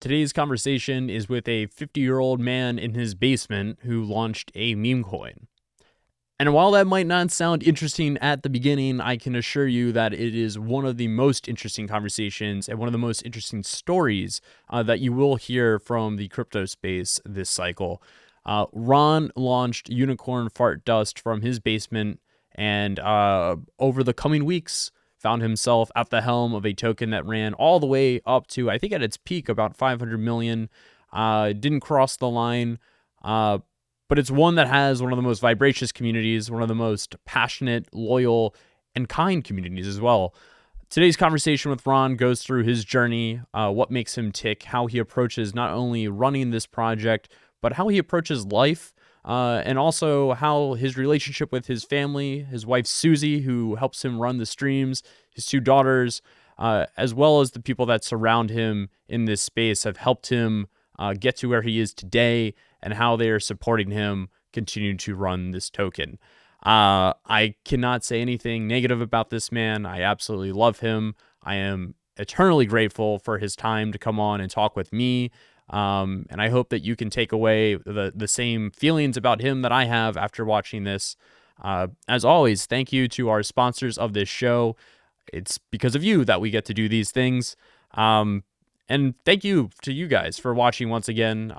Today's conversation is with a 50-year-old man in his basement who launched a meme coin. And while that might not sound interesting at the beginning, I can assure you that it is one of the most interesting conversations and one of the most interesting stories that you will hear from the crypto space this cycle. Ron launched Unicorn Fart Dust from his basement, and over the coming weeks, found himself at the helm of a token that ran all the way up to, I think at its peak, about 500 million. Didn't cross the line, but it's one that has one of the most vivacious communities, one of the most passionate, loyal, and kind communities as well. Today's conversation with Ron goes through his journey, what makes him tick, how he approaches not only running this project, but how he approaches life, and also how his relationship with his family, his wife Susie, who helps him run the streams, his two daughters, as well as the people that surround him in this space have helped him get to where he is today, and how they are supporting him continue to run this token. I cannot say anything negative about this man. I absolutely love him. I am eternally grateful for his time to come on and talk with me. And I hope that you can take away the same feelings about him that I have after watching this. As always, thank you to our sponsors of this show. It's because of you that we get to do these things. And thank you to you guys for watching once again.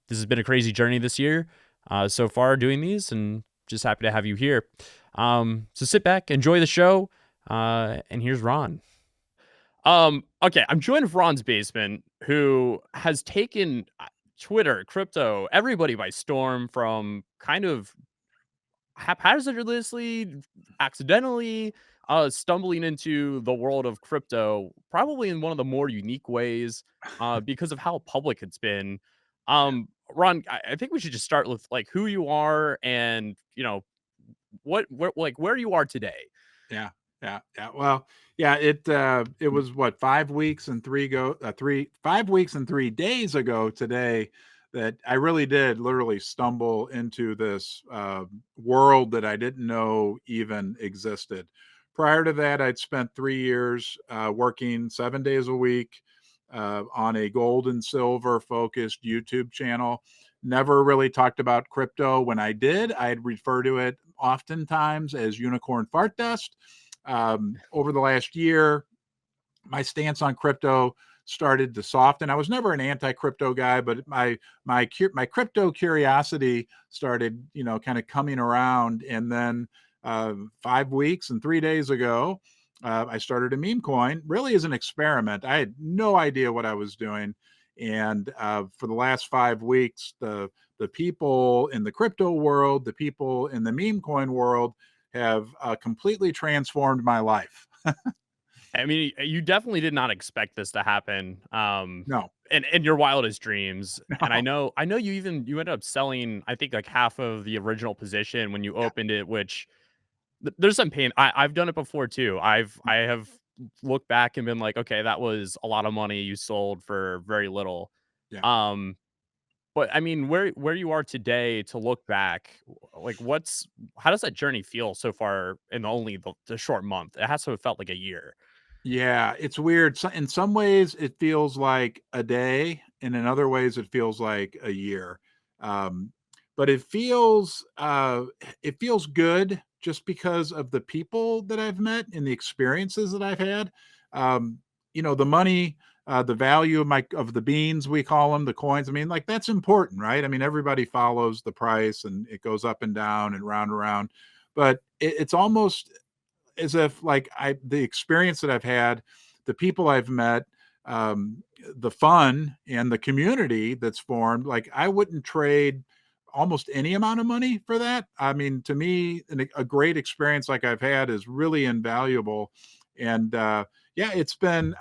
This has been a crazy journey this year so far doing these, and just happy to have you here. So sit back, enjoy the show, and here's Ron. Okay, I'm joined with Ron's Basement, who has taken Twitter, crypto, everybody by storm from kind of haphazardly, accidentally, stumbling into the world of crypto, probably in one of the more unique ways, because of how public it's been. Ron, I think we should just start with like who you are and where you are today. Yeah, yeah. Well, yeah, it was what 5 weeks and 5 weeks and 3 days ago today that I really did literally stumble into this world that I didn't know even existed. Prior to that, I'd spent 3 years working 7 days a week on a gold and silver focused YouTube channel. Never really talked about crypto. When I did, I'd refer to it oftentimes as unicorn fart dust. Over the last year, my stance on crypto started to soften. I was never an anti-crypto guy, but my crypto curiosity started, kind of coming around. And then 5 weeks and 3 days ago, I started a meme coin, really as an experiment. I had no idea what I was doing, and for the last 5 weeks, the people in the crypto world, the people in the meme coin world, have completely transformed my life. I mean, you definitely did not expect this to happen. No, In your wildest dreams. And I no, know, I know you ended up selling, I think like half of the original position when you yeah, opened it, which there's some pain. I've done it before too. I have looked back and been like, okay, that was a lot of money you sold for very little. yeah. Um, but I mean, where you are today to look back, like how does that journey feel so far in only the short month? It has to have felt like a year. Yeah, it's weird. In some ways, it feels like a day, and in other ways, it feels like a year. Um, but it feels good just because of the people that I've met and the experiences that I've had. The money, the value of the beans, we call them, the coins. I mean, like that's important, right? I mean, everybody follows the price, and it goes up and down and round and round. But it's almost as if like the experience that I've had, the people I've met, the fun and the community that's formed, like I wouldn't trade almost any amount of money for that. I mean, to me, a great experience like I've had is really invaluable. And yeah,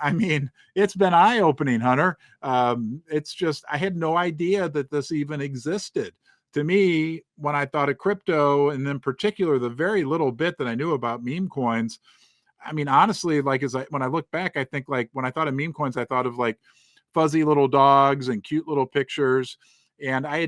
I mean, it's been eye opening, Hunter. It's just, I had no idea that this even existed. To me, when I thought of crypto, and in particular, the very little bit that I knew about meme coins, I mean, honestly, like when I look back, I think like when I thought of meme coins, I thought of like fuzzy little dogs and cute little pictures. And I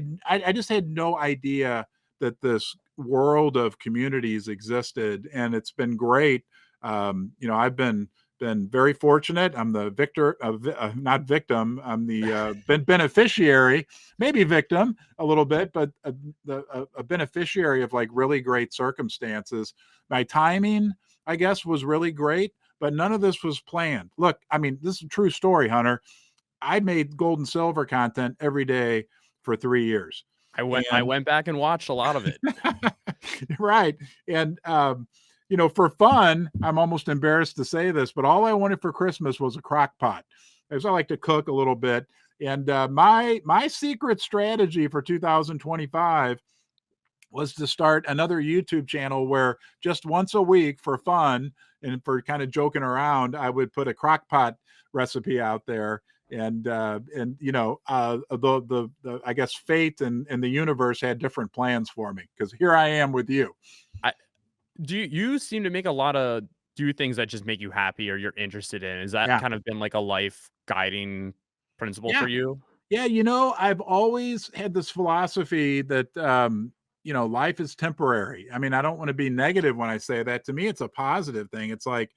just had no idea that this world of communities existed, and it's been great. I've been been very fortunate. I'm the victor of not victim. I'm the beneficiary, maybe victim a little bit, but a beneficiary of like really great circumstances. My timing, I guess, was really great, but none of this was planned. Look, I mean, this is a true story, Hunter. I made gold and silver content every day for 3 years. I And went back and watched a lot of it. right. And, for fun, I'm almost embarrassed to say this, but all I wanted for Christmas was a crock pot. As I like to cook a little bit. And my secret strategy for 2025 was to start another YouTube channel where just once a week for fun and for kind of joking around, I would put a crock pot recipe out there. And the I guess fate and the universe had different plans for me because here I am with you. I do you seem to make a lot of do things that just make you happy or you're interested in? Is that Yeah, kind of been like a life guiding principle for yeah, you? yeah. I've always had this philosophy that life is temporary. I mean, I don't want to be negative when I say that. To me, it's a positive thing. It's like,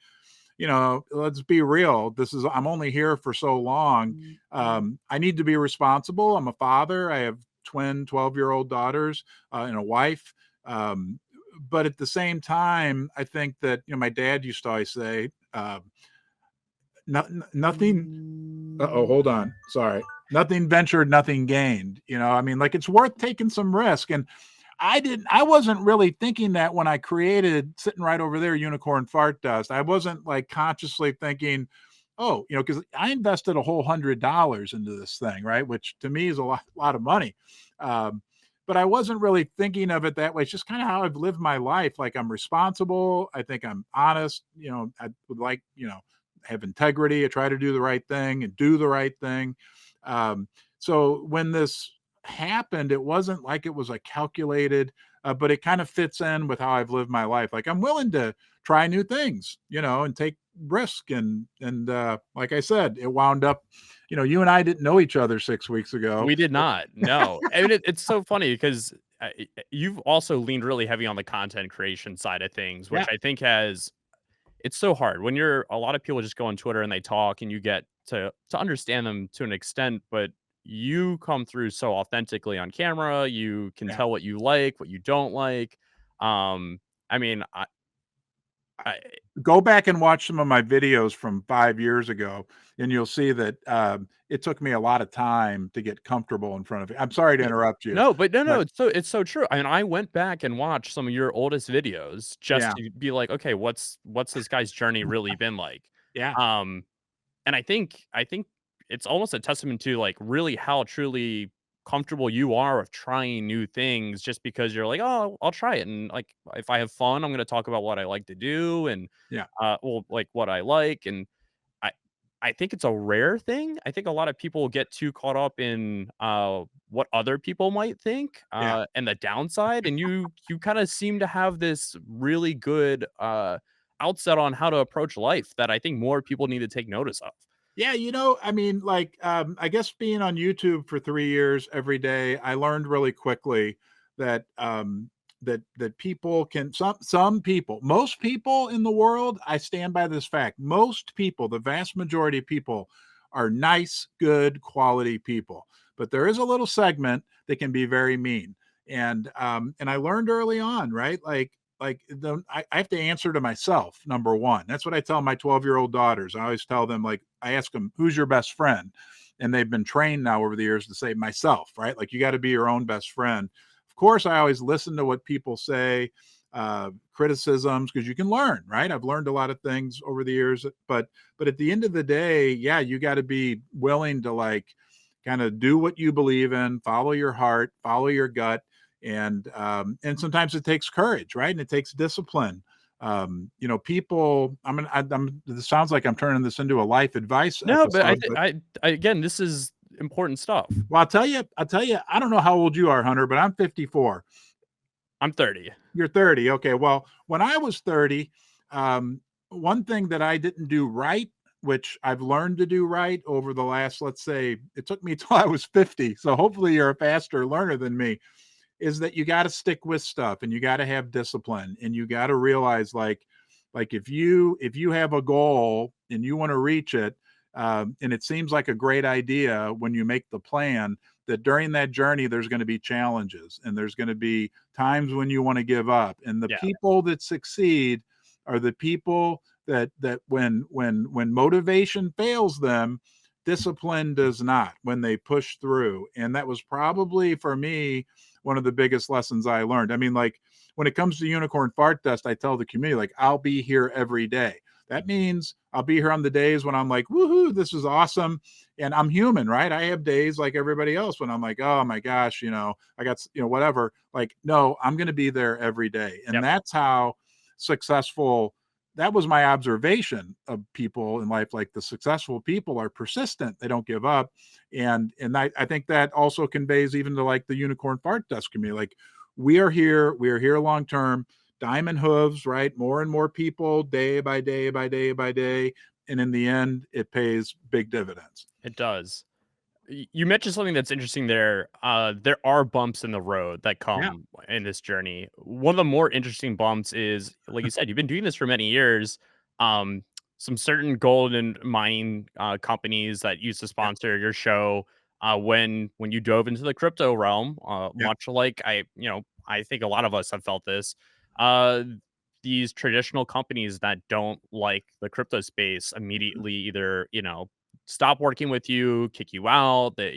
let's be real. I'm only here for so long. I need to be responsible. I'm a father. I have twin 12-year-old daughters and a wife. But at the same time, I think that, my dad used to always say, nothing. Oh, hold on. Sorry. Nothing ventured, nothing gained. I mean, like it's worth taking some risk. And I wasn't really thinking that when I created sitting right over there, Unicorn Fart Dust. I wasn't like consciously thinking, oh, because I invested a whole $100 into this thing, right? Which to me is a lot of money. Um, but I wasn't really thinking of it that way. It's just kind of how I've lived my life. Like I'm responsible. I think I'm honest. I would like, have integrity. I try to do the right thing and do the right thing. So when this happened, it wasn't like it was a calculated, but it kind of fits in with how I've lived my life. Like I'm willing to try new things, and take risk. And like I said, it wound up, you and I didn't know each other 6 weeks ago. We did not. No. I mean, it's so funny because you've also leaned really heavy on the content creation side of things, which Yeah, I think has it's so hard when you're a lot of people just go on Twitter and they talk and you get to understand them to an extent, but you come through so authentically on camera. You can yeah. tell what you like, what you don't like. I mean, I Go back and watch some of my videos from 5 years ago, and you'll see that it took me a lot of time to get comfortable in front of you. I'm sorry to yeah. interrupt you, No, but no, but it's so true. I mean, I went back and watched some of your oldest videos just yeah, to be like, okay, what's this guy's journey really been like? yeah, Um, and I think it's almost a testament to like really how truly comfortable you are of trying new things just because you're like, oh, I'll try it. And like if I have fun, I'm gonna talk about what I like to do and yeah, well, like what I like. And I I think it's a rare thing. I think a lot of people get too caught up in what other people might think yeah. and the downside. And you kind of seem to have this really good outset on how to approach life that I think more people need to take notice of. Yeah, I mean, like, I guess being on YouTube for 3 years every day, I learned really quickly that, that people can some people most people in the world, I stand by this fact, most people, the vast majority of people are nice, good, quality people, but there is a little segment that can be very mean, and I learned early on, right? I have to answer to myself, number one. That's what I tell my 12-year-old daughters. I always tell them, like, I ask them, who's your best friend? And they've been trained now over the years to say myself, right? Like, you got to be your own best friend. Of course, I always listen to what people say, criticisms, because you can learn, right? I've learned a lot of things over the years, but at the end of the day, yeah, you got to be willing to like kind of do what you believe in, follow your heart, follow your gut, and sometimes it takes courage, right? And it takes discipline. People. This sounds like I'm turning this into a life advice No, but episode, but I again, this is important stuff. well, I'll tell you. I don't know how old you are, Hunter, but I'm 54. I'm 30. You're 30. Okay. Well, when I was 30, one thing that I didn't do right, which I've learned to do right over the last, let's say, it took me till I was 50. So hopefully you're a faster learner than me, is that you got to stick with stuff and you got to have discipline and you got to realize like if you have a goal and you want to reach it, and it seems like a great idea when you make the plan, that during that journey there's going to be challenges and there's going to be times when you want to give up. And the Yeah. people that succeed are the people that when motivation fails them, discipline does not, when they push through. And that was probably for me one of the biggest lessons I learned. I mean, like, when it comes to Unicorn Fart Dust, I tell the community, like, I'll be here every day. That means I'll be here on the days when I'm like, woohoo, this is awesome. And I'm human, right? I have days like everybody else when I'm like, oh my gosh, I got, whatever. Like, no, I'm going to be there every day. And Yep. that's how successful, that was my observation of people in life. Like, the successful people are persistent. They don't give up. And I think that also conveys even to like the Unicorn Fart Dust community. Like, we are here long term, diamond hooves, right? More and more people, day by day by day by day. And in the end, it pays big dividends. It does. You mentioned something that's interesting there. There are bumps in the road that Yeah. come in this journey. One of the more interesting bumps is, like you said, you've been doing this for many years. Um, some certain gold and mining companies that used to Yeah. sponsor your show when you dove into the crypto realm, Yeah. much like I think a lot of us have felt this. Uh, these traditional companies that don't like the crypto space immediately either stop working with you, kick you out. That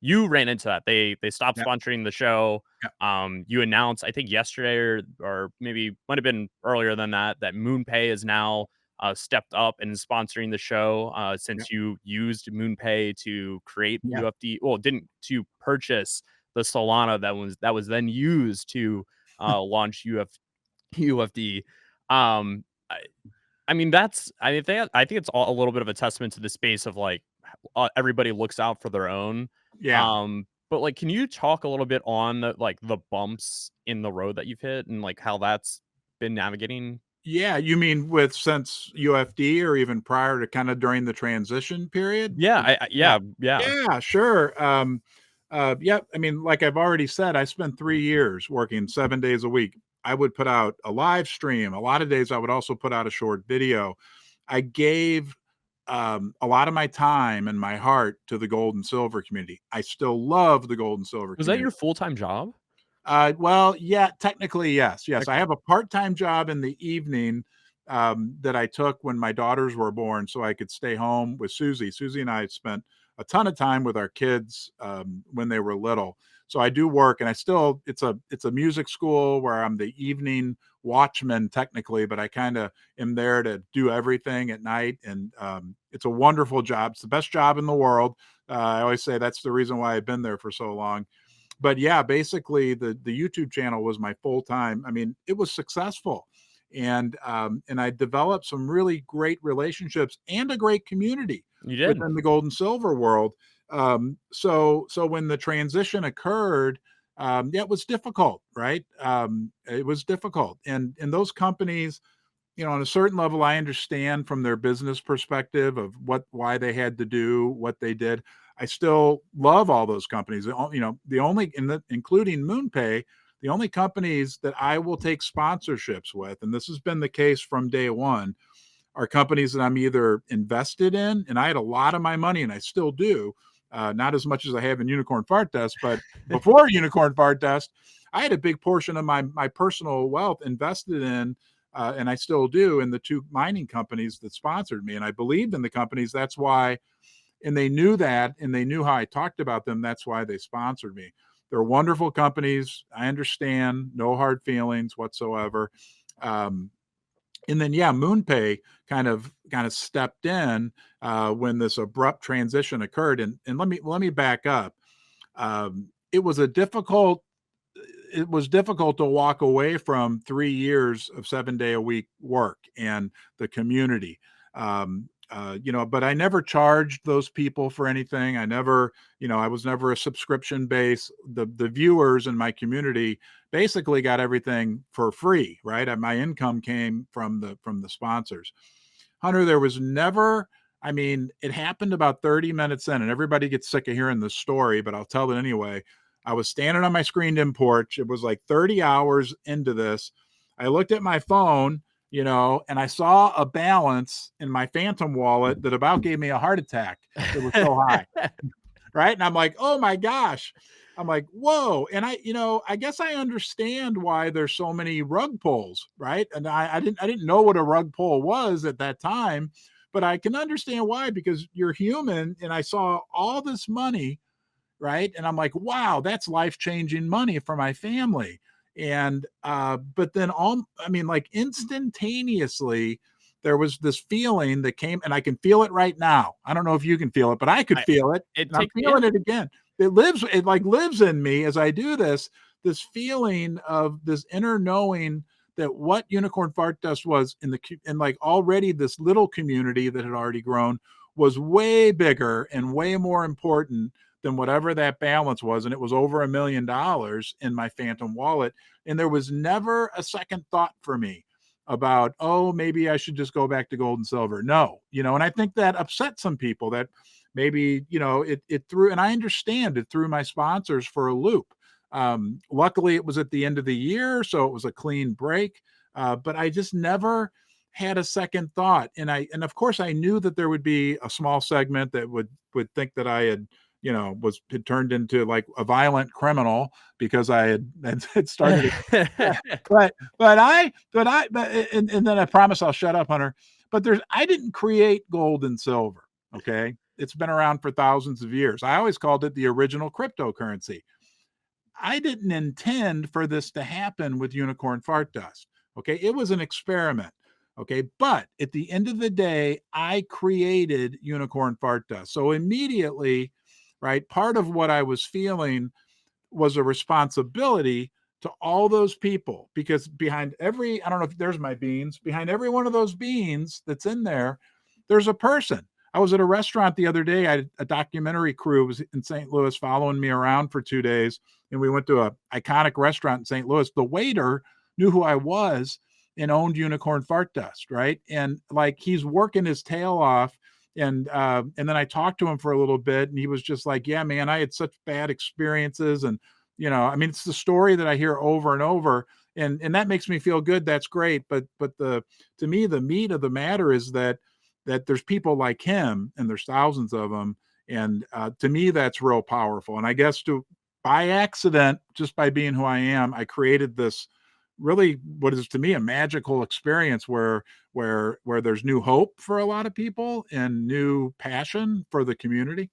you ran into that. They stopped Yeah. sponsoring the show. Yeah. You announced, I think yesterday or maybe might have been earlier than that, that MoonPay is now stepped up and sponsoring the show. Yeah. Since you used MoonPay to create Yeah. UFD, well, didn't to purchase the Solana that was then used to launch UFD. Um, I mean, I think it's all a little bit of a testament to the space of like everybody looks out for their own. Yeah. But like, can you talk a little bit on the bumps in the road that you've hit and like how that's been navigating? Yeah, you mean with since UFD or even prior to kind of during the transition period? Yeah, Yeah. yeah. Yeah, sure. Yeah, I mean, like I've already said, I spent 3 years working 7 days a week. I would put out a live stream. A lot of days I would also put out a short video. I gave a lot of my time and my heart to the gold and silver community. I still love the gold and silver Was that community. your full time job? Well, yeah, technically, yes. Yes, I Okay. have a part-time job in the evening, that I took when my daughters were born so I could stay home with Susie. Susie and I spent a ton of time with our kids, when they were little. So I do work, and I still, it's a music school where I'm the evening watchman technically, but I kinda am there to do everything at night, and, it's a wonderful job. It's the best job in the world. I always say that's the reason why I've been there for so long. But yeah, basically the YouTube channel was my full time. I mean, it was successful, and I developed some really great relationships and a great community You did. within the gold and silver world. So when the transition occurred, yeah, it was difficult, right? It was difficult, and those companies, on a certain level, I understand from their business perspective of why they had to do what they did. I still love all those companies. The only, including MoonPay, the only companies that I will take sponsorships with, and this has been the case from day one, are companies that I'm either invested in, and I had a lot of my money, and I still do, not as much as I have in Unicorn Fart Dust, but before Unicorn Fart Dust, I had a big portion of my personal wealth invested in, and I still do, in the two mining companies that sponsored me, and I believed in the companies. That's why, and they knew that, and they knew how I talked about them. That's why they sponsored me. They're wonderful companies. I understand, no hard feelings whatsoever. Um, and then yeah, MoonPay kind of stepped in, when this abrupt transition occurred. And let me back up. It was difficult to walk away from 3 years of 7-day a week work and the community. But I never charged those people for anything. I was never a subscription base. The viewers in my community basically got everything for free, right? And my income came from the sponsors. Hunter, there was never, I mean, it happened about 30 minutes in, and everybody gets sick of hearing this story, but I'll tell it anyway. I was standing on my screened in porch. It was like 30 hours into this. I looked at my phone. and I saw a balance in my Phantom wallet that about gave me a heart attack. It was so high. Right. And I'm like, oh my gosh. I'm like, whoa. And I guess I understand why there's so many rug pulls, right? And I didn't know what a rug pull was at that time, but I can understand why, because you're human. And I saw all this money, right? And I'm like, wow, that's life-changing money for my family. And but then like instantaneously, there was this feeling that came, and I can feel it right now. I don't know if you can feel it, but I could I feel it, it and I'm takes yeah. feeling it again. It like lives in me as I do this feeling of this inner knowing that what unicorn fart dust was in like already this little community that had already grown was way bigger and way more important than whatever that balance was. And it was over $1 million in my Phantom wallet. And there was never a second thought for me about, oh, maybe I should just go back to gold and silver. No, and I think that upset some people, that maybe, it threw, and I understand it threw my sponsors for a loop. Luckily, it was at the end of the year, so it was a clean break. But I just never had a second thought. And of course, I knew that there would be a small segment that would think that I had, had turned into like a violent criminal because I had started. Yeah, and then I promise I'll shut up, Hunter. But I didn't create gold and silver. Okay, it's been around for thousands of years. I always called it the original cryptocurrency. I didn't intend for this to happen with unicorn fart dust. Okay, it was an experiment. Okay, but at the end of the day, I created unicorn fart dust. So immediately, right, part of what I was feeling was a responsibility to all those people, because behind every, I don't know if there's my beans, behind every one of those beans that's in there, there's a person. I was at a restaurant the other day. I had a documentary crew was in St. Louis following me around for 2 days, and we went to a iconic restaurant in St. Louis. The waiter knew who I was and owned unicorn fart dust, right? And like he's working his tail off. And then I talked to him for a little bit, and he was just like, yeah, man, I had such bad experiences. And I mean, it's the story that I hear over and over, and that makes me feel good. That's great. But to me, the meat of the matter is that there's people like him, and there's thousands of them. And to me, that's real powerful. And I guess by accident, just by being who I am, I created this really, what is to me a magical experience where there's new hope for a lot of people and new passion for the community.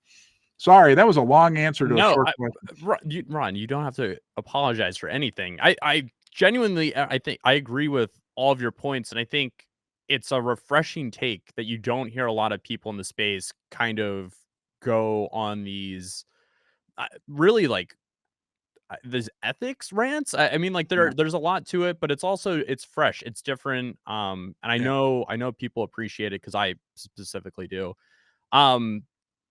Sorry, that was a long answer to a No, short question. Ron, you don't have to apologize for anything. I genuinely, I think I agree with all of your points, and I think it's a refreshing take that you don't hear a lot of people in the space kind of go on these really like these ethics rants. I mean, like Yeah, there's a lot to it, but it's fresh, it's different. And yeah, I know people appreciate it because I specifically do. Um,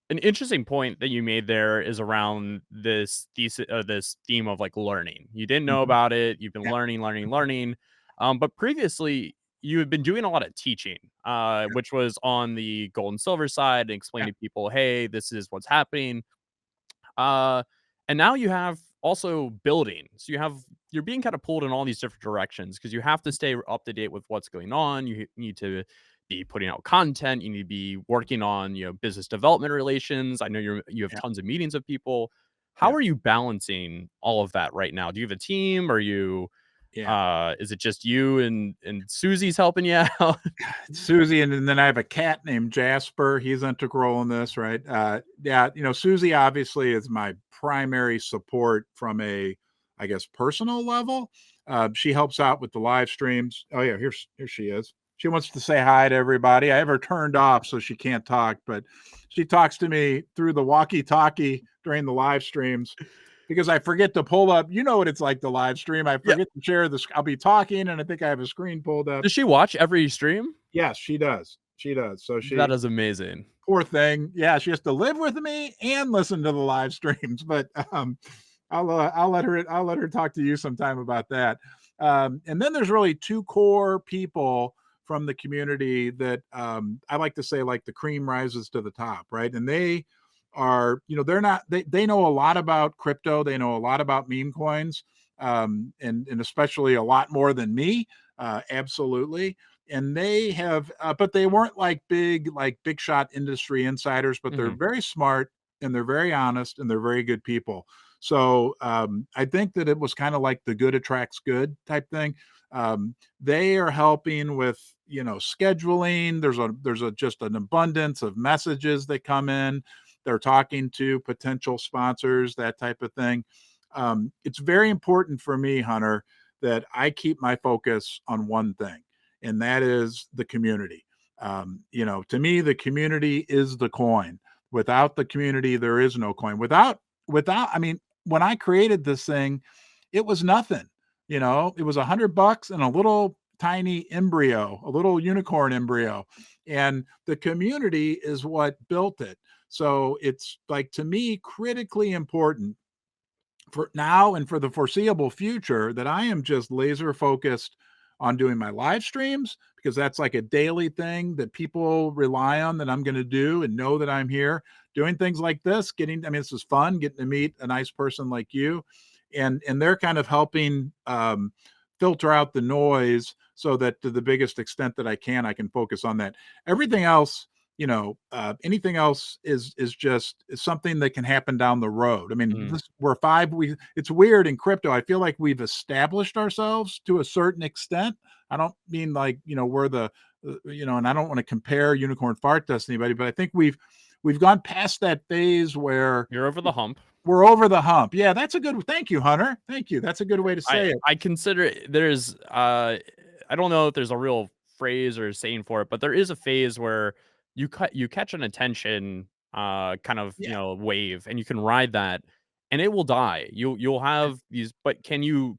an interesting point that you made there is around this theme of like learning. You didn't know mhm, about it. You've been yeah, learning. But previously you had been doing a lot of teaching, yeah, which was on the gold and silver side, and yeah, explaining to people, hey, this is what's happening. Uh, and now you have also building. So you're being kind of pulled in all these different directions because you have to stay up to date with what's going on. You need to be putting out content. You need to be working on, business development relations. I know you have yeah, tons of meetings with people. How yeah, are you balancing all of that right now? Do you have a team? Are you yeah. is it just you and Susie's helping you out? Susie, and then I have a cat named Jasper. He's integral in this, right? Yeah, Susie obviously is my primary support from a, I guess, personal level. She helps out with the live streams. Oh yeah, here she is. She wants to say hi to everybody. I have her turned off so she can't talk, but she talks to me through the walkie-talkie during the live streams because I forget to pull up. You know what it's like to live stream. I Yeah. forget to share this. I'll be talking, and I think I have a screen pulled up. Does she watch every stream? Yes, she does. She does. So That she, is amazing. poor thing. Yeah, she has to live with me and listen to the live streams. But I'll let her talk to you sometime about that. And then there's really two core people from the community that I like to say like the cream rises to the top, right? And they are, they're not they know a lot about crypto. They know a lot about meme coins, and especially a lot more than me. Absolutely. and they have, but they weren't like big shot industry insiders, but they're Hmm. very smart and they're very honest and they're very good people. So I think that it was kind of like the good attracts good type thing. They are helping with, scheduling. There's a just an abundance of messages that come in. They're talking to potential sponsors, that type of thing. It's very important for me, Hunter, that I keep my focus on one thing, and that is the community. To me, the community is the coin. Without the community, there is no coin. I mean, when I created this thing, it was nothing. It was $100 and a little tiny embryo, a little unicorn embryo, and the community is what built it. So it's like, to me, critically important for now and for the foreseeable future that I am just laser focused on doing my live streams, because that's like a daily thing that people rely on, that I'm going to do and know that I'm here doing things like this. This is fun, getting to meet a nice person like you, and they're kind of helping filter out the noise so that to the biggest extent that I can focus on that. Everything else, anything else is something that can happen down the road. I mean, Mm. this we're five we it's weird in crypto. I feel like we've established ourselves to a certain extent. I don't mean like, we're and I don't want to compare unicorn fart dust to anybody, but I think we've gone past that phase where You're over the hump. we're over the hump. Yeah, that's a good, thank you, Hunter. Thank you. That's a good way to I say it. I consider there's I don't know if there's a real phrase or saying for it, but there is a phase where you catch an attention kind of, Yeah. wave, and you can ride that and it will die. You'll And have these, but can you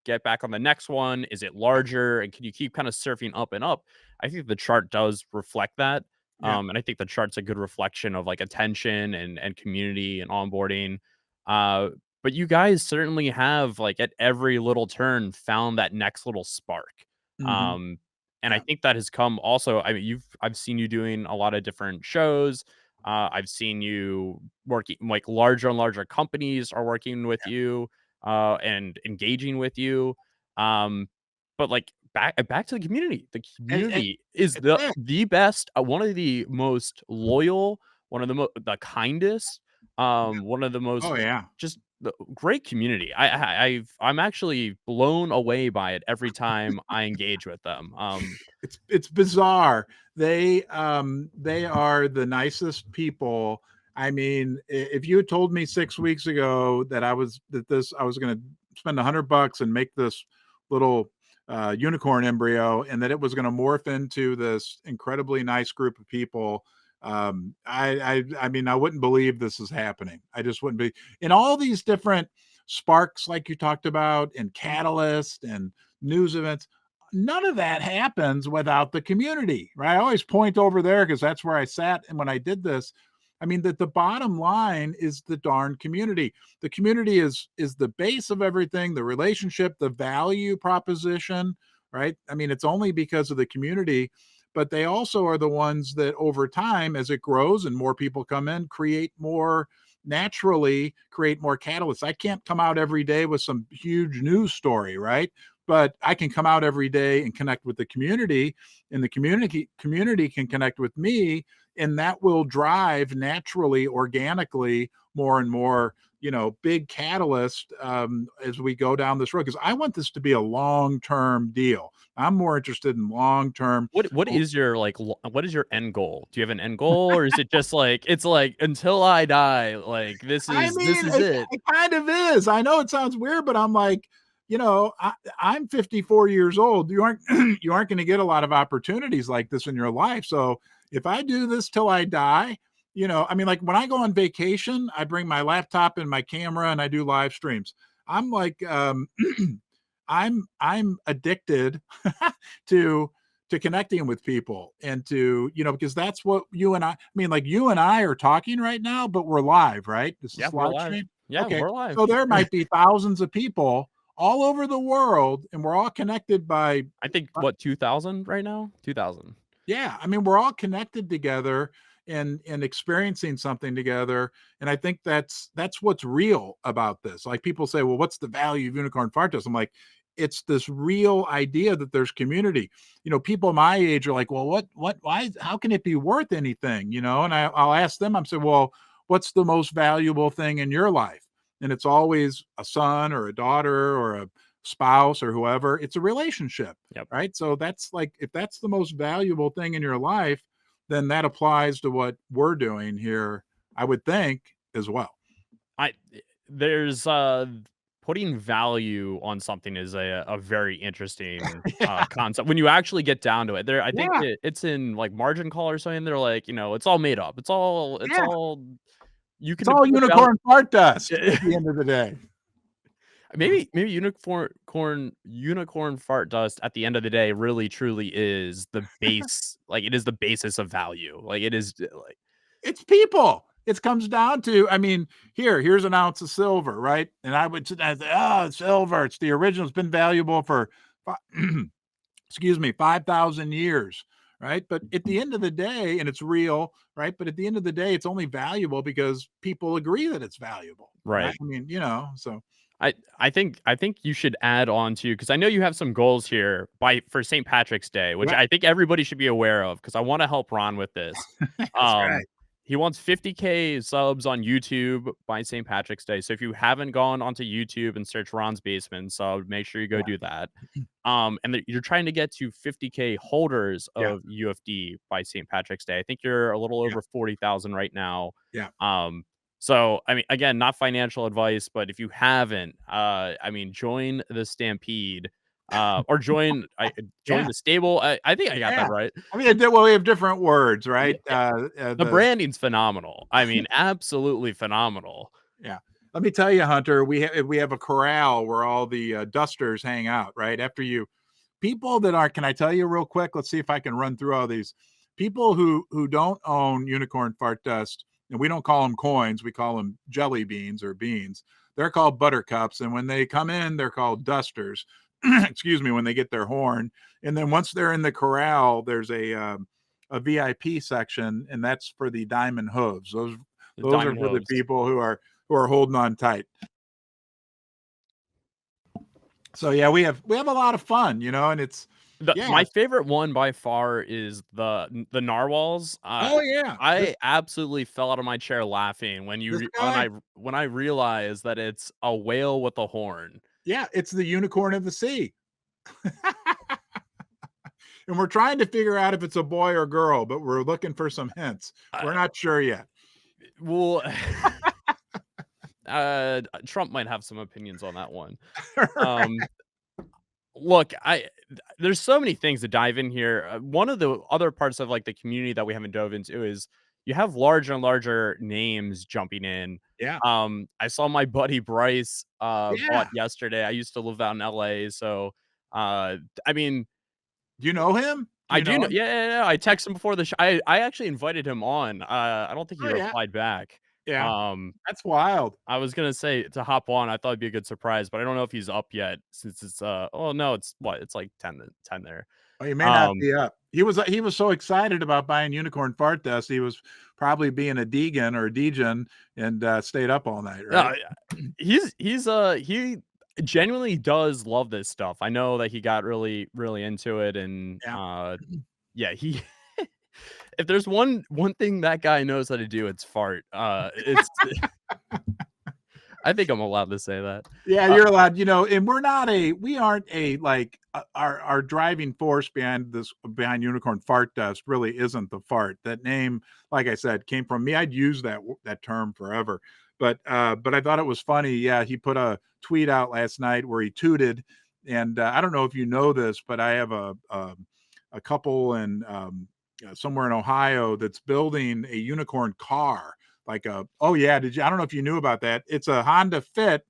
get back on the next one? Is it yeah. larger, and can you keep kind of surfing up and up? I think the chart does reflect that. Yeah. And I think the chart's a good reflection of like attention and community and onboarding. Uh but you guys certainly have, like, at every little turn, found that next little spark. Hmm. Um, and I Yeah. think that has come also, I mean, I've seen you doing a lot of different shows. I've seen you working, like, larger and larger companies are working with Yeah. you, and engaging with you. Um, but, like, back to the community. The And community is it's it. the best, one of the most loyal, one of the kindest, one of the most Oh yeah. just the great community. I'm actually blown away by it every time I engage with them. It's bizarre. They are the nicest people. I mean, if you had told me 6 weeks ago that I was going to spend $100 and make this little unicorn embryo, and that it was going to morph into this incredibly nice group of people, I mean, I wouldn't believe this is happening. I just wouldn't be. In all these different sparks, like you talked about, and catalyst and news events, none of that happens without the community, right? I always point over there because that's where I sat. And when I did this, I mean, that the bottom line is the darn community. The community is the base of everything, the relationship, the value proposition, right? I mean, it's only because of the community, but they also are the ones that over time, as it grows and more people come in, naturally create more catalysts. I can't come out every day with some huge news story, right? But I can come out every day and connect with the community, and the community can connect with me, and that will drive naturally, organically, more and more, big catalyst as we go down this road, because I want this to be a long-term deal. I'm more interested in long-term. What is your, like, what is your end goal? Do you have an end goal, or is it just like it's like until I die, like I this mean, is it? it kind of is. I know it sounds weird, but I'm like, I'm 54 years old. You aren't you aren't going to get a lot of opportunities like this in your life. So if I do this till I die, I mean, like when I go on vacation, I bring my laptop and my camera and I do live streams. I'm like, I'm addicted to connecting with people, and to, because that's what I mean, like you and I are talking right now, but we're live, right? This Yeah, is we're live live. stream. Yeah, Okay. we're live. So there might be thousands of people all over the world, and we're all connected by, I think, what, 2,000 right now? 2,000. yeah, I mean, we're all connected together and experiencing something together. And I think that's what's real about this. Like people say, well, what's the value of unicorn fart dust? I'm like, it's this real idea that there's community. People my age are like, well, why, how can it be worth anything? And I'll ask them, I'm saying, well, what's the most valuable thing in your life? And it's always a son or a daughter or a spouse or whoever. It's a relationship, Yep. right? So that's like, if that's the most valuable thing in your life, then that applies to what we're doing here, I would think, as well. I there's putting value on something is a very interesting Yeah. concept when you actually get down to it. There, I think Yeah. it's in like margin call or something. They're like, it's all made up. Yeah. You It's can all put value. unicorn fart dust at the end of the day. Maybe unicorn fart dust at the end of the day really truly is the base, like it is the basis of value. Like it is like It's people. It comes down to, I mean, here's an ounce of silver, right? And I say, oh, silver. It's the original. It's been valuable for, excuse me, 5,000 years, right? But at the end of the day, and it's real, right? But at the end of the day, it's only valuable because people agree that it's valuable, right? right. I mean, so I think you should add on to, because I know you have some goals here for St. Patrick's Day, which yeah, I think everybody should be aware of because I want to help Ron with this. that's Um, right. he wants 50K subs on YouTube by St. Patrick's Day. So if you haven't gone onto YouTube and search Ron's Basement sub, make sure you go Yeah, do that. And you're trying to get to 50K holders yeah, of UFD by St. Patrick's Day. I think you're a little yeah, over 40,000 right now. yeah. Um, so, I mean, again, not financial advice, but if you haven't, I mean, join the Stampede, or join Yeah. the stable. I think I got that Yeah. right. I mean, well, we have different words, Yeah, right? the branding's phenomenal. I mean, absolutely phenomenal. Yeah. Let me tell you, Hunter, we have a corral where all the dusters hang out, right? After you people that are, can I tell you real quick? Let's see if I can run through all these. People who don't own unicorn fart dust, and we don't call them coins, we call them jelly beans or beans. They're called buttercups, and when they come in, they're called dusters. Excuse me, when they get their horn, and then once they're in the corral, there's a VIP section, and that's for the diamond hooves. The Those are diamond for the hooves. people who are holding on tight. So yeah, we have a lot of fun, and it's yeah. My favorite one by far is the narwhals. Oh yeah, I absolutely fell out of my chair laughing when this guy. when I realized that it's a whale with a horn. Yeah, it's the unicorn of the sea. And we're trying to figure out if it's a boy or girl, but we're looking for some hints. We're not sure yet. Well, Trump might have some opinions on that one. Right. Um, Look, there's so many things to dive in here. One of the other parts of like the community that we haven't dove into is you have larger and larger names jumping in. Yeah. I saw my buddy Bryce Yeah. bought yesterday. I used to live out in LA, so I mean, Do you know him? Do I you do know know. him? Yeah, yeah, yeah. I texted him before the show. I actually invited him on. I don't think he Oh yeah. replied back. Yeah. Um, That's wild. I was gonna say to hop on. I thought it'd be a good surprise, but I don't know if he's up yet since it's oh no, it's what? It's like 10 there. Oh, he may not Um, be up. He was so excited about buying unicorn fart dust. He was probably being a degan or a degen and stayed up all night, right? yeah, he genuinely does love this stuff. I know that he got really into it and Yeah. yeah, he if there's one thing that guy knows how to do, it's fart. It's I think I'm allowed to say that. Yeah, Uh, you're allowed, and we aren't like our driving force behind unicorn fart dust really isn't the fart. That name, like I said, came from me. I'd use that term forever. But I thought it was funny. Yeah, he put a tweet out last night where he tooted, and I don't know if you know this, but I have a couple in somewhere in Ohio that's building a unicorn car. Like oh yeah, I don't know if you knew about that. It's a Honda Fit,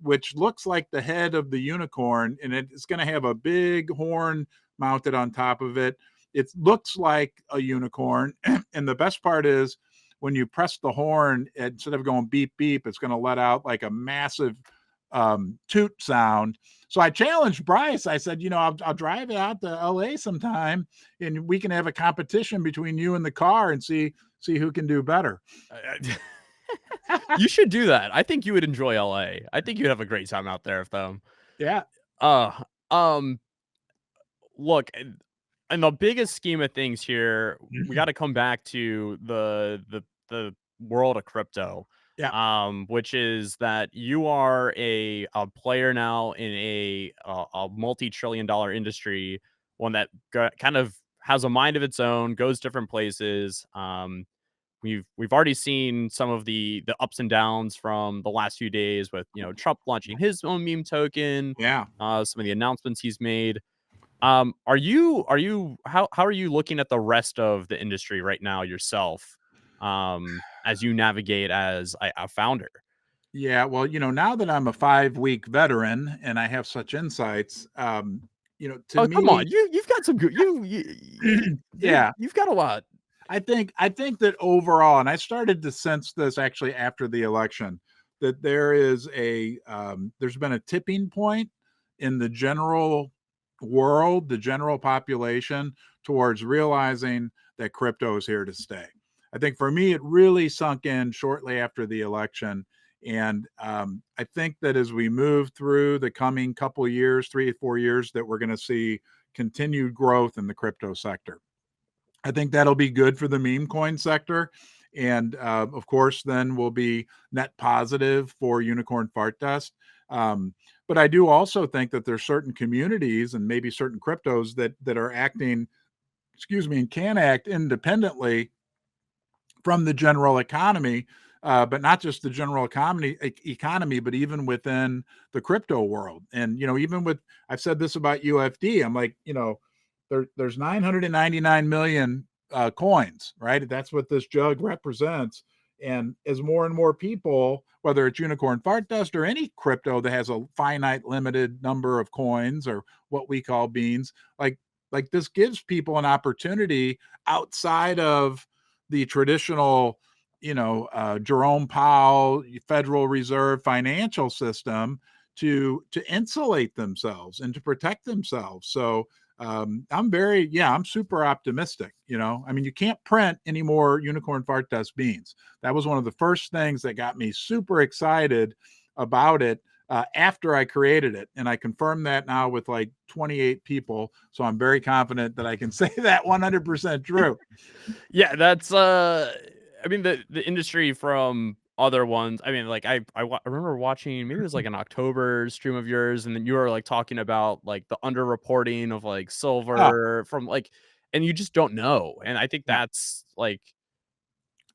which looks like the head of the unicorn, and it's going to have a big horn mounted on top of it. It looks like a unicorn, and the best part is when you press the horn, instead of going beep beep, it's going to let out like a massive toot sound. So I challenged Bryce. I said, I'll drive it out to LA sometime, and we can have a competition between you and the car and see who can do better. you should do that. I think you would enjoy LA. I think you'd have a great time out there with them. Yeah. Uh, um, look, in the biggest scheme of things here, we got to come back to the world of crypto, Yeah, which is that you are a player now in a multi-trillion-dollar industry, one that kind of has a mind of its own, goes different places. We've already seen some of the ups and downs from the last few days with Trump launching his own meme token, yeah. some of the announcements he's made. Are you how are you looking at the rest of the industry right now yourself, as you navigate as a founder? Yeah, well, now that I'm a 5-week veteran and I have such insights, to Oh, come on, me, you've got some good dude, yeah, you've got a lot. I think that overall, and I started to sense this actually after the election, that there's been a tipping point in the general world, the general population, towards realizing that crypto is here to stay. I think for me, it really sunk in shortly after the election. And I think that as we move through the coming couple of years, 3 or 4 years, that we're going to see continued growth in the crypto sector. I think that'll be good for the meme coin sector. And of course, then will be net positive for Unicorn Fart Dust. But I do also think that there's certain communities and maybe certain cryptos that are acting, excuse me, and can act independently from the general economy, but not just the general economy, but even within the crypto world. And even with, I've said this about UFD. I'm like, there's 999 million coins, right? That's what this jug represents. And as more and more people, whether it's Unicorn Fart Dust or any crypto that has a finite limited number of coins or what we call beans, like this gives people an opportunity outside of the traditional, Jerome Powell Federal Reserve financial system to insulate themselves and to protect themselves. So I'm super optimistic. I mean, you can't print any more Unicorn Fart Dust beans. That was one of the first things that got me super excited about it. After I created it, and I confirmed that now with like 28 people, so I'm very confident that I can say that 100% true. Yeah, that's I mean the industry from other ones. I mean, like I remember watching maybe it was like an October stream of yours, and then you were like talking about like the underreporting of like Oh, silver from like, and you just don't know. And I think yeah, that's like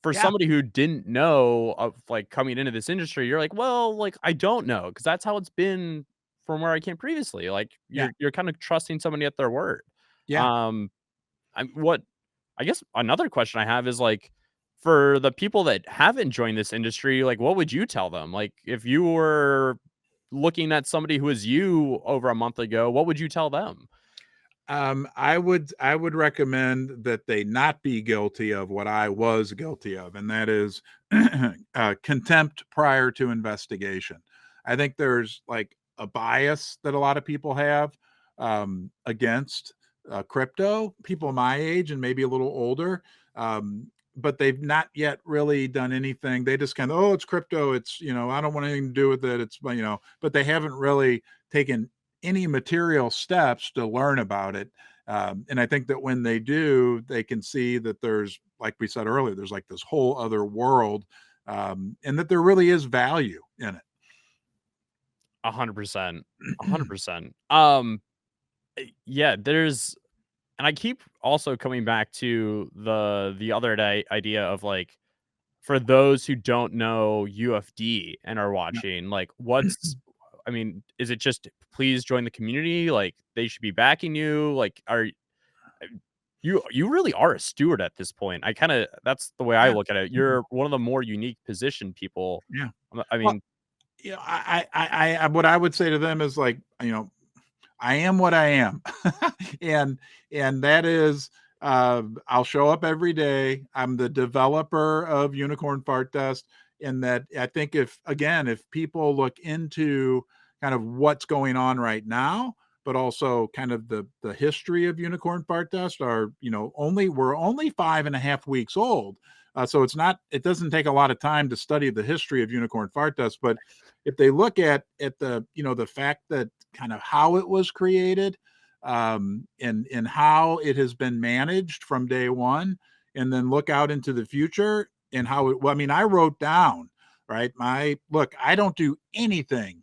for yeah, somebody who didn't know of like coming into this industry, you're like, well, like I don't know because that's how it's been from where I came previously. Like yeah, you're kind of trusting somebody at their word. yeah. Um, what I guess another question I have is like for the people that haven't joined this industry, like what would you tell them? Like if you were looking at somebody who was you over a month ago, what would you tell them? I would recommend that they not be guilty of what I was guilty of, and that is contempt prior to investigation. I think there's like a bias that a lot of people have against crypto, people my age and maybe a little older, but they've not yet really done anything. They just kind of, oh, it's crypto. It's, I don't want anything to do with it. But they haven't really taken any material steps to learn about it. And I think that when they do, they can see that there's, like we said earlier, there's like this whole other world, and that there really is value in 100%. it. 100%. Yeah, there's and I keep also coming back to the other idea of like for those who don't know UFD and are watching, like what's I mean, is it just please join the community? Like they should be backing you? Like are you really are a steward at this point. I kind of that's the way I Yeah, look at it. You're one of the more unique positioned people. yeah. I Well, mean, what I would say to them is like, I am what I am, and that is, I'll show up every day. I'm the developer of Unicorn Fart Dust, and that I think if people look into kind of what's going on right now, but also kind of the history of Unicorn Fart Dust, are only we're only 5.5 weeks old, So it doesn't take a lot of time to study the history of unicorn fart dust. But if they look at the, the fact that kind of how it was created, and how it has been managed from day one, and then look out into the future and how it, well, I mean, I wrote down, right? I don't do anything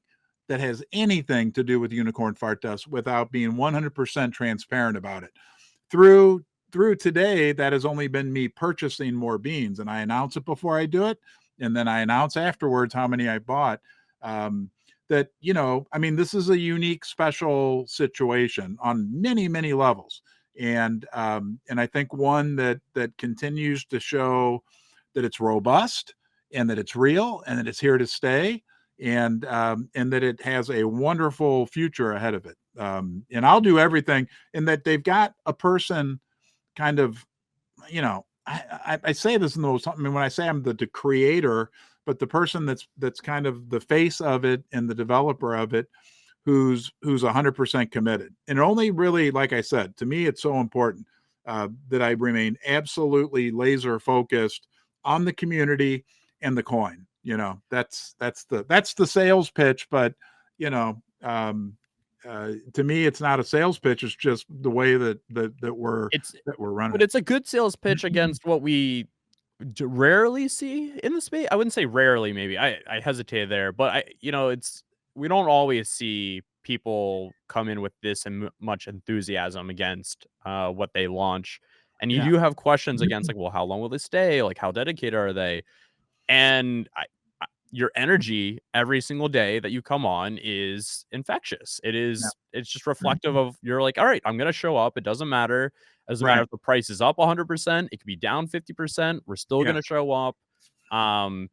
that has anything to do with unicorn fart dust without being 100% transparent about it. Through today, that has only been me purchasing more beans, and I announce it before I do it, and then I announce afterwards how many I bought. That, I mean, this is a unique, special situation on many, many levels, and I think one that continues to show that it's robust, and that it's real, and that it's here to stay, and that it has a wonderful future ahead of it. And I'll do everything, and that they've got a person kind of, I say this in those, I mean, when I say I'm the creator, but the person that's kind of the face of it and the developer of it, who's 100% committed. And only really, like I said, to me, it's so important that I remain absolutely laser focused on the community and the coin. That's the sales pitch, but to me, it's not a sales pitch. It's just the way that It's we're running but it. it's a good sales pitch against what we rarely see in the space. I wouldn't say rarely, maybe. I hesitated there, but it's we don't always see people come in with this much enthusiasm against what they launch. And you Yeah, do have questions against like, well, how long will they stay? Like, how dedicated are they? And your energy every single day that you come on is infectious. yeah, It's just reflective of you're like, all right, I'm gonna show up. It doesn't matter. It doesn't matter right. if the price is up 100%. It could be down 50%. We're still gonna Yes. show up. Um,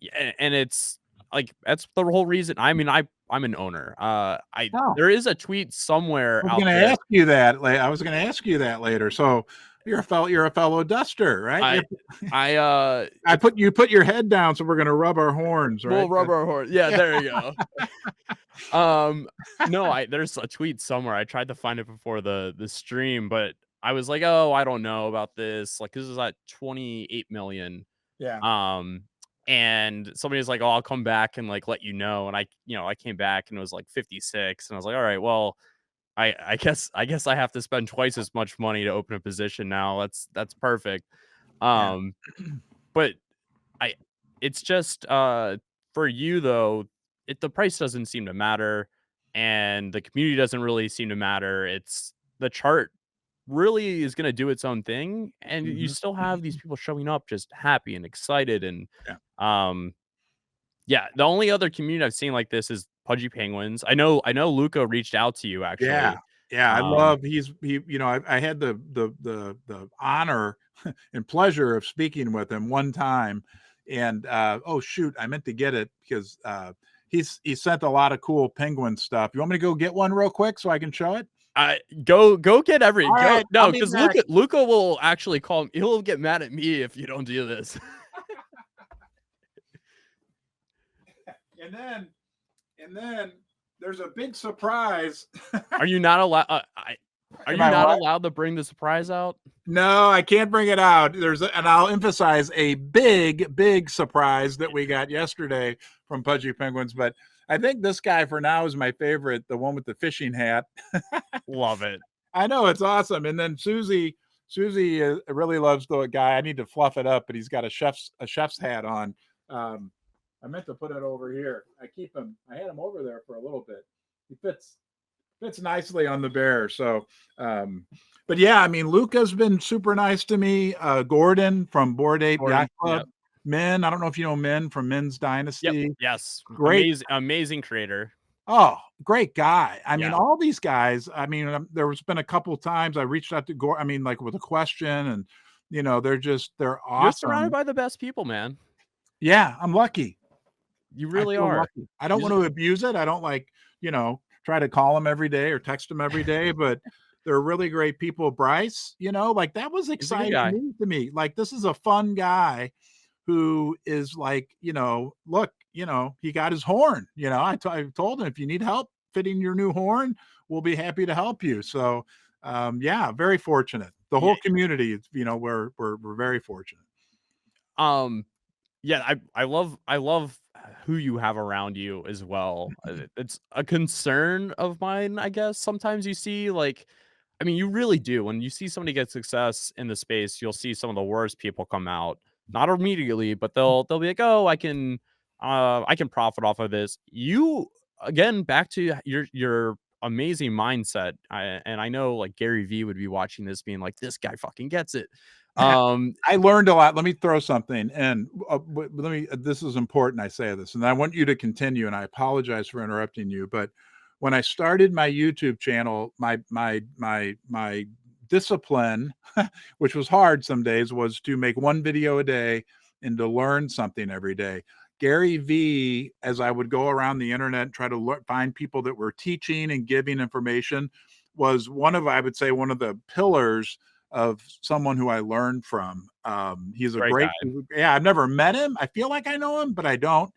yeah, and it's like that's the whole reason. I mean, I'm an owner. I Oh, there is a tweet somewhere I was out going to there. ask you that. I was going to ask you that later. So you're a fellow duster, right? I I I put you put your head down, so we're going to rub our horns, right? Bull rubber horse. Yeah, Yeah. there you go. Um, no, I there's a tweet somewhere. I tried to find it before the stream, but I was like, "Oh, I don't know about this." Like, this is at 28 million. Yeah. Um, and somebody was like, "Oh, I'll come back and like let you know." And I came back and it was like 56, and I was like, "All right, well, I guess I have to spend twice as much money to open a position now. That's perfect." Yeah. Um, but I it's just, for you though, the price doesn't seem to matter, and the community doesn't really seem to matter. It's the chart really is gonna do its own thing, and you Mhm. still have these people showing up just happy and excited, and, Yeah. um, yeah, the only other community I've seen like this is Pudgy Penguins. I know Luca reached out to you Yeah. actually. Yeah. I Um, love I had the honor and pleasure of speaking with him one time. And oh shoot, I meant to get it because he sent a lot of cool penguin stuff. You want me to go get one real quick so I can show it? I go get every All go right, I'll no, be because back. Luca will actually call he'll get mad at me if you don't do this. And then there's a big surprise. Are you not allowed? Are Am you I not what? allowed to bring the surprise out? No, I can't bring it out. And I'll emphasize a big, big surprise that we got yesterday from Pudgy Penguins. But I think this guy for now is my favorite, the one with the fishing hat. Love it. I know it's awesome. And then Susie really loves the guy. I need to fluff it up, but he's got a chef's hat on. Um, I meant to put it over here. I keep him. I had him over there for a little bit. He fits nicely on the bear. So, but yeah, I mean, Luca's been super nice to me. Gordon from Board Ape Yacht Gordon. Club, Yep. Min. I don't know if you know Min from Min's Yep. Dynasty. Yes. Great. Amazing creator. Oh, great guy. I mean, Yeah. all these guys. I mean, there was been a couple times I reached out to Gordon. I mean, like with a question, and they're You're surrounded awesome. by the best people, man. Yeah, I'm lucky. You I really feel are. lucky. I don't You want just to abuse it. I don't try to call them every day or text them every day, but they're really great people. Bryce, like that was he's a good exciting guy. news to me. Like this is a fun guy who is like, look, he got his horn. I told him if you need help fitting your new horn, we'll be happy to help you. So, yeah, very fortunate. The Yeah. whole community, we're very fortunate. Um, yeah, I love who you have around you as well. It's a concern of mine, I guess. Sometimes you see like I mean, you really do. When you see somebody get success in the space, you'll see some of the worst people come out. Not immediately, but they'll be like, "Oh, I can profit off of this." You again back to your amazing mindset. And I know like Gary Vee would be watching this being like, "This guy fucking gets it." Um I learned a lot. Let me throw something in. Let me. This is important. I say this, and I want you to continue. And I apologize for interrupting you. But when I started my YouTube channel, my discipline, which was hard some days, was to make one video a day and to learn something every day. Gary V, as I would go around the internet and try to find people that were teaching and giving information, was one of, I would say, one of the pillars of someone who I learned from. He's a Great guy. great, yeah. I've never met him. I feel like I know him, but I don't,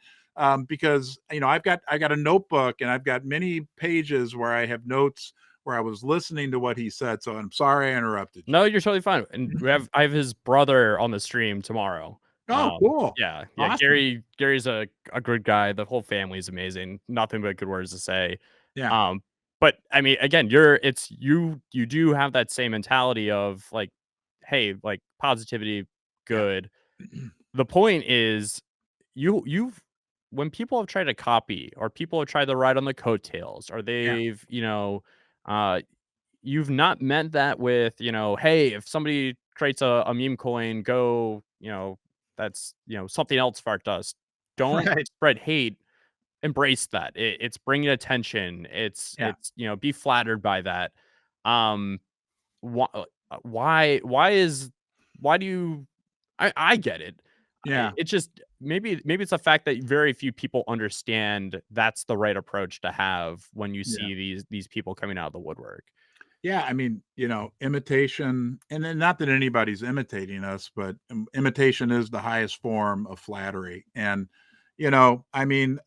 because I got a notebook and I've got many pages where I have notes where I was listening to what he said. So I'm sorry I interrupted No, you're totally fine, and I have his brother on the stream tomorrow. you. Oh, cool, Yeah, awesome. Gary's a good guy, the whole family's amazing, nothing but good words to say. Yeah, Um, but, I mean, again, you do have that same mentality of, like, "Hey, like, positivity, yeah, good." The point is, you've when people have tried to copy or people have tried to ride on the coattails or yeah, they've, uh you've not meant that with, "Hey, if somebody creates a meme coin, go, that's, something else fart dust." Don't right, spread hate, embrace that. It's bringing attention. yeah, Be flattered by that. Um, why is why do you I get it. yeah, It's just maybe it's the fact that very few people understand that's the right approach to have when you yeah. see these people coming out of the woodwork. Yeah, I mean, imitation, and then not that anybody's imitating us, but imitation is the highest form of flattery. And, I mean,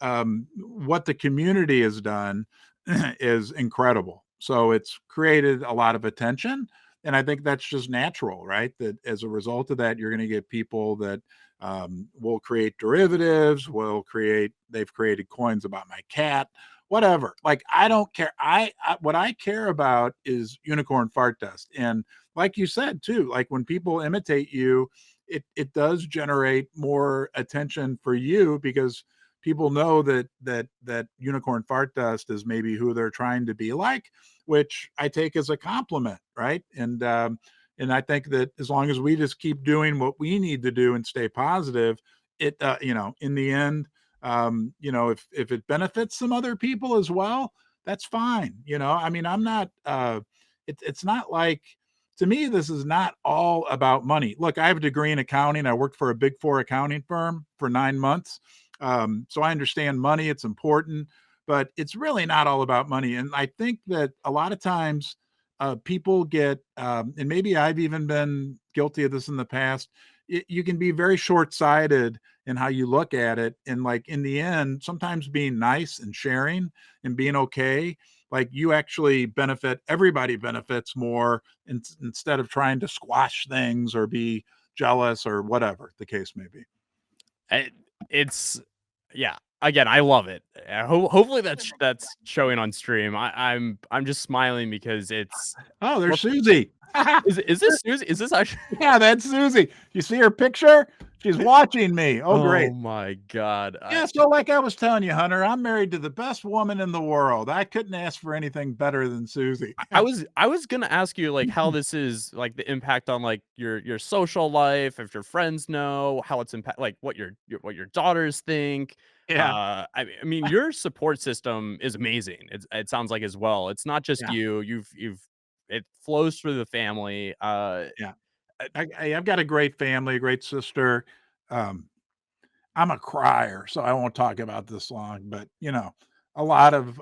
what the community has done is incredible. So it's created a lot of attention. And I think that's just natural, right? That as a result of that, you're going to get people that will create derivatives, they've created coins about my cat, whatever. Like, I don't care. What I care about is unicorn fart dust. And like you said too, like when people imitate you, it does generate more attention for you because people know that unicorn fart dust is maybe who they're trying to be like, which I take as a compliment, right? And I think that as long as we just keep doing what we need to do and stay positive, in the end, if it benefits some other people as well, that's fine. I mean, I'm not. It's not like, to me, this is not all about money. Look, I have a degree in accounting. I worked for a big four accounting firm for 9 months, so I understand money. It's important, but it's really not all about money. And I think that a lot of times people get, and maybe I've even been guilty of this in the past. You can be very short sighted in how you look at it. And like in the end, sometimes being nice and sharing and being okay, like you actually benefit, everybody benefits more instead of trying to squash things or be jealous or whatever the case may be. It it's yeah. Again, I love it. Hopefully that's showing on stream. I'm just smiling because it's Oh, there's what Susie. is this Susie? Is this actually Yeah, that's Susie. You see her picture? She's watching me. Oh, Oh great. my god. Yeah, so like I was telling you, Hunter, I'm married to the best woman in the world. I couldn't ask for anything better than Susie. I was gonna ask you like how this is like the impact on like your social life, if your friends know how it's impact like what your daughters think. Yeah, I mean your support system is amazing. It sounds like as well. It's not just yeah, you. You've it flows through the family. yeah. Uh, I've got a great family, a great sister. Um, I'm a crier, so I won't talk about this long, but a lot of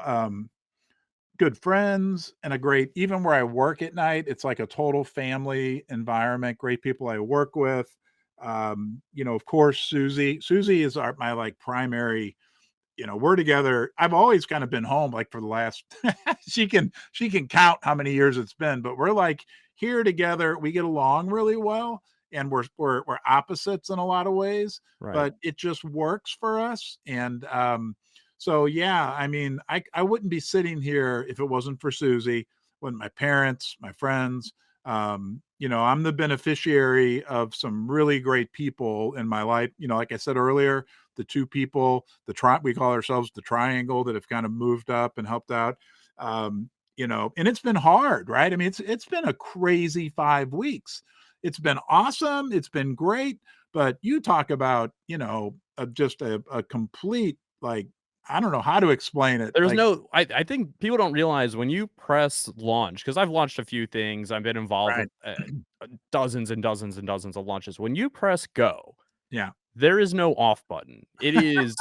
good friends and a great, even where I work at night, it's like a total family environment, great people I work with. Of course, Susie. Susie is my like primary, we're together. I've always kind of been home like for the last she can count how many years it's been, but we're like here together. We get along really well. and we're opposites in a lot of ways, Right. but it just works for us. And so yeah, I mean, I wouldn't be sitting here if it wasn't for Susie, when my parents, my friends, I'm the beneficiary of some really great people in my life. Like I said earlier, the two people, we call ourselves the triangle, that have kind of moved up and helped out. And it's been hard, right? I mean, it's been a crazy 5 weeks. It's been awesome. It's been great. But you talk about, just a complete, like, I don't know how to explain it. There's Like, no I think people don't realize when you press launch, because 'cause I've launched a few things, I've been involved with, right. dozens and dozens and dozens of launches. When you press go, Yeah. there is no off button. It is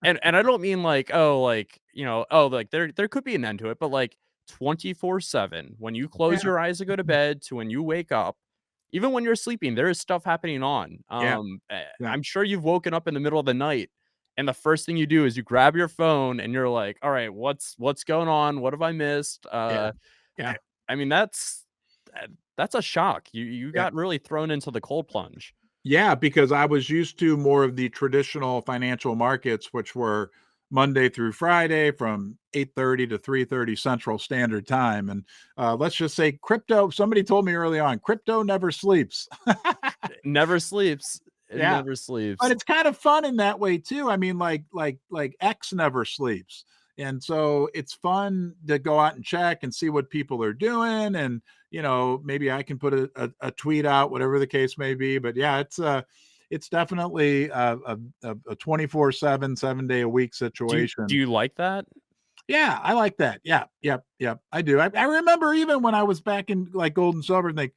and I don't mean like, oh, like, oh, like, there could be an end to it, but, like, 24/7, when you close Yeah. your eyes to go to bed to when you wake up, even when you're sleeping, there is stuff happening on. Yeah. Yeah. I'm sure you've woken up in the middle of the night, and the first thing you do is you grab your phone and you're like, "Alright, what's going on? What have I missed?" Yeah. I Yeah. I mean, that's a shock. You Yeah. got really thrown into the cold plunge. Yeah, because I was used to more of the traditional financial markets, which were Monday through Friday from 8:30 to 3:30 Central Standard Time. And let's just say crypto, somebody told me early on, crypto never sleeps. It never sleeps. It Yeah. never But sleeps. it's kind of fun in that way too. I mean, like X never sleeps. And so it's fun to go out and check and see what people are doing. And, maybe I can put a tweet out, whatever the case may be. But yeah, it's definitely a 24/7, 7 day a week Do situation. you like that? Yeah, I like that. Yeah, yep, yep. I do. I remember even when I was back in like gold and silver, like,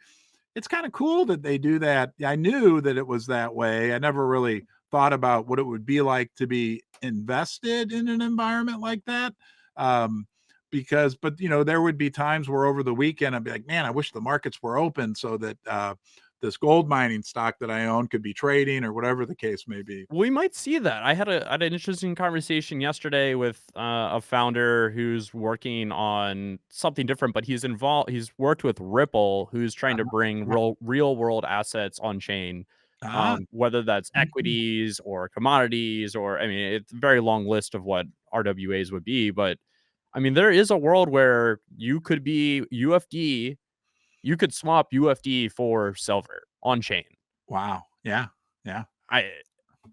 it's kinda cool that they do that. I knew that it was that way. I never really thought about what it would be like to be invested in an environment like that. Um, there would be times where over the weekend, I'd be like, "Man, I wish the markets were open so that, this gold mining stock that I own could be trading," or whatever the case may be. We might see that. I had an interesting conversation yesterday with, a founder who's working on something different, but he's worked with Ripple, who's trying to bring Yeah. real world assets on chain, Ah. whether that's Mhm. equities or commodities, or I mean, it's a very long list of what RWAs would be, but, I mean, there is a world where you could be UFD, you could swap UFD for silver on chain. Wow. Yeah. Yeah. I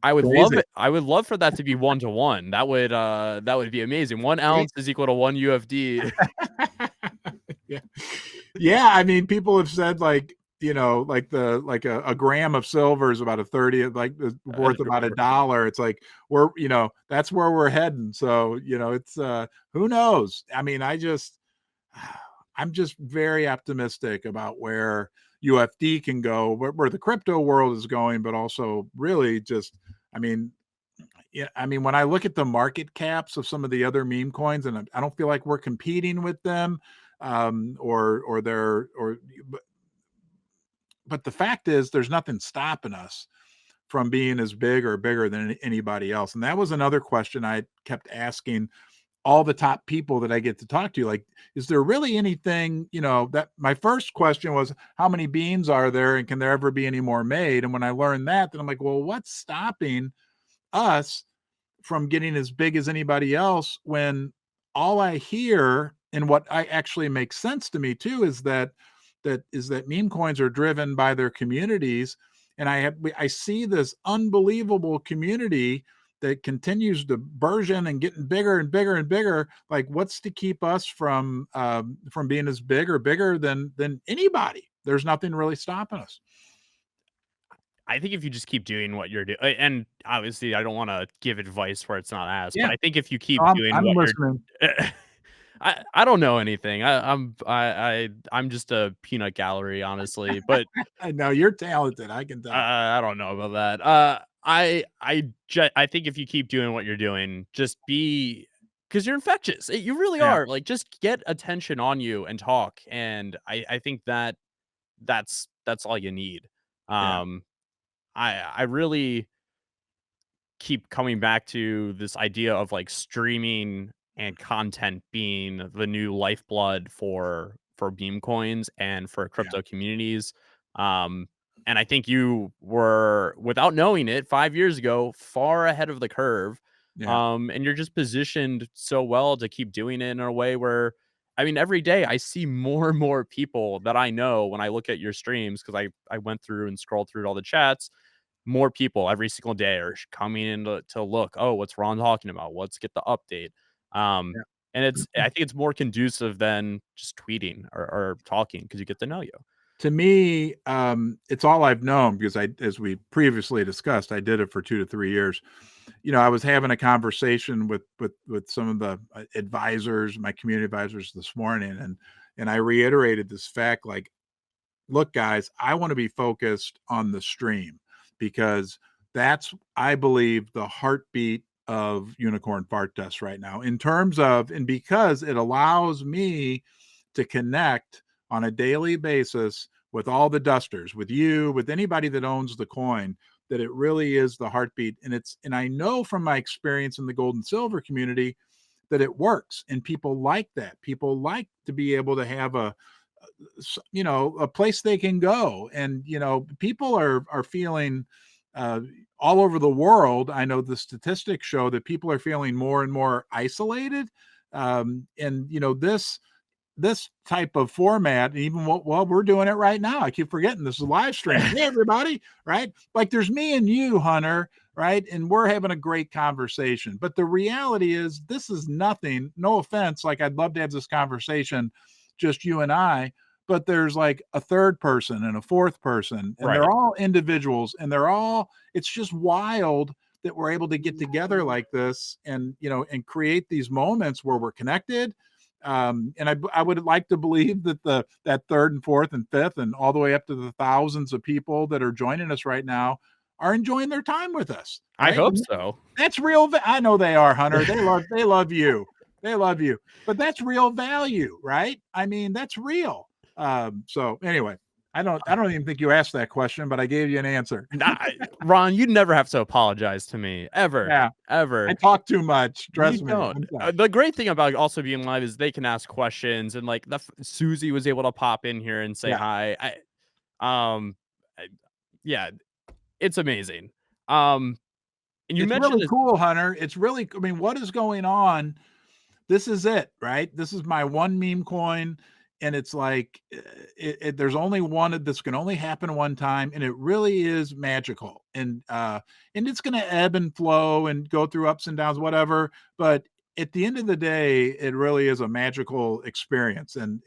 I would love Crazy. it. I would love for that to be 1 to 1. That would be amazing. 1 ounce is equal to 1 UFD. Yeah. Yeah, I mean, people have said, like, like a gram of silver is about a 30th, like, is worth about $1. It's like, that's where we're heading. So, it's, who knows? I mean, I'm just very optimistic about where UFD can go, where the crypto world is going, but also really just, I mean, yeah, I mean, when I look at the market caps of some of the other meme coins, and I don't feel like we're competing with them, or they're or but the fact is, there's nothing stopping us from being as big or bigger than anybody else. And that was another question I kept asking all the top people that I get to talk to. Like, is there really anything, that my first question was, how many beans are there, and can there ever be any more made? And when I learned that, then I'm like, well, what's stopping us from getting as big as anybody else, when all I hear, and what I actually makes sense to me too, is that meme coins are driven by their communities. And I see this unbelievable community that continues to burgeon and getting bigger and bigger and bigger. Like, what's to keep us from being as big or bigger than anybody? There's nothing really stopping us. I think if you just keep doing what you're doing, and obviously I don't wanna give advice where it's not asked, but Yeah, I think if you keep doing I'm what you're listening. I don't know anything. I'm just a peanut gallery, honestly, but I know you're talented, I can tell. I don't know about that. I think if you keep doing what you're doing, just be, because 'cause you're infectious. You really Yeah, are. Like, just get attention on you and talk, and I think that's all you need. yeah, Um, I really keep coming back to this idea of, like, streaming and content being the new lifeblood for meme coins and for yeah, crypto communities. Um And I think you were, without knowing it, 5 years ago, far ahead of the curve. Yeah. And you're just positioned so well to keep doing it in a way where, I mean, every day I see more and more people that I know when I look at your streams, because I went through and scrolled through all the chats. More people every single day are coming in to look, oh, what's Ron talking about? Let's get the update. Um, Yeah. and I think it's more conducive than just tweeting or talking, because you get to know you. To me, it's all I've known because as we previously discussed, I did it for 2 to 3 years. I was having a conversation with some of the advisors, my community advisors this morning, and I reiterated this fact, like, look, guys, I want to be focused on the stream because that's, I believe, the heartbeat of Unicorn Fart Dust right now, in terms of, and because it allows me to connect on a daily basis with all the dusters, with you, with anybody that owns the coin, that it really is the heartbeat. And I know from my experience in the gold and silver community that it works, and people like that. People like to be able to have a place they can go, and people are feeling, uh, all over the world. I know the statistics show that people are feeling more and more isolated, and this type of format, even while we're doing it right now, I keep forgetting this is a live stream. Hey, everybody, right? Like, there's me and you, Hunter, right? And we're having a great conversation. But the reality is, this is nothing. No offense. Like, I'd love to have this conversation, just you and I, but there's like a third person and a fourth person, and Right. they're all individuals, and it's just wild that we're able to get together like this, and create these moments where we're connected. And I would like to believe that that third and fourth and fifth and all the way up to the thousands of people that are joining us right now are enjoying their time with us, I right? hope And so. that's real. I know they are, Hunter. They love you. They love you. But that's real value, right? I mean, that's real. So anyway, I don't even think you asked that question, but I gave you an answer. Nah, Ron, you never have to apologize to me, ever, Yeah, I ever. talk too much. You Trust me. don't. I'm sorry. The great thing about also being live is they can ask questions, and like Susie was able to pop in here and say Yeah, hi. Um, I, yeah, it's amazing. Um, and you it's mentioned really this. cool, Hunter. It's really. I mean, what is going on? This is it, right? This is my one meme coin, and it's like, there's only one that's can only happen one time, and it really is magical. And it's going to ebb and flow and go through ups and downs, whatever. But at the end of the day, it really is a magical experience, and